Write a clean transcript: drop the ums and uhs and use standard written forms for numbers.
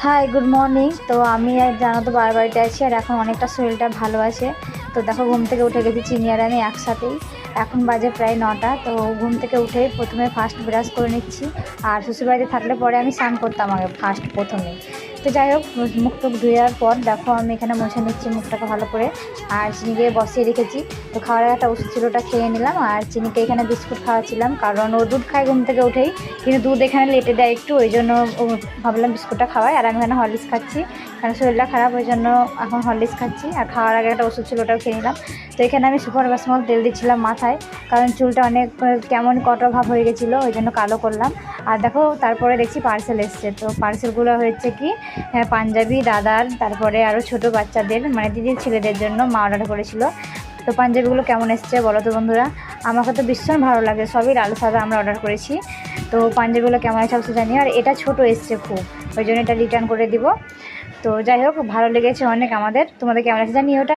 High, good morning. তো আমি জানো তো বাড়িতে আছি, আর এখন অনেকটা শরীরটা ভালো আছে। তো দেখো, ঘুম থেকে উঠে গেছি চিনি আর আমি একসাথেই। এখন বাজে প্রায় 9টা। তো ঘুম থেকে উঠে প্রথমে ফার্স্ট ব্রাশ করে নিচ্ছি। আর শ্বশুরবাড়িতে থাকলে পরে আমি স্নান করতাম আগে প্রথমে। তো যাই হোক, মুখ টুক ধোয়ার পর দেখো আমি এখানে মুছে নিচ্ছি মুখটাকে ভালো করে। আর চিনিকে বসিয়ে রেখেছি। তো খাওয়ার একটা ওষুধ ছিল, ওটা খেয়ে নিলাম। আর চিনিকে এখানে বিস্কুট খাওয়াচ্ছিলাম, কারণ ও দুধ খায় ঘুম থেকে উঠেই, কিন্তু দুধ এখানে লেটে দেয় একটু, ওই জন্য ভাবলাম বিস্কুটটা খাওয়াই। আর আমি এখানে হরলিক্স খাচ্ছি, কারণ শরীরটা খারাপ, ওই জন্য এখন হরলিক্স খাচ্ছি। আর খাওয়ার আগে একটা ওষুধ ছিল, ওটাও খেয়ে নিলাম। তো এখানে আমি সুপার ভাসমল তেল দিচ্ছিলাম মাথায়, কারণ চুলটা অনেক কেমন কটো ভাব হয়ে গেছিলো, ওই জন্য কালো করলাম। আর দেখো, তারপরে দেখছি পার্সেল এসছে। তো পার্সেলগুলো হচ্ছে কি, পাঞ্জাবি দাদার, তারপরে আরও ছোটো বাচ্চাদের, মানে দিদির ছেলেদের জন্য মা অর্ডার করেছিল। তো পাঞ্জাবিগুলো কেমন এসছে বলো তো বন্ধুরা? আমাকে তো ভীষণ ভালো লাগে, সবই লাল সাদা আমরা অর্ডার করেছি। তো পাঞ্জাবিগুলো কেমন আছে অবশ্যই জানি। আর এটা ছোটো এসছে খুব, ওই জন্য এটা রিটার্ন করে দিব। তো যাই হোক, ভালো লেগেছে অনেক আমাদের। তোমাদের কেমন আছে জানি ওটা।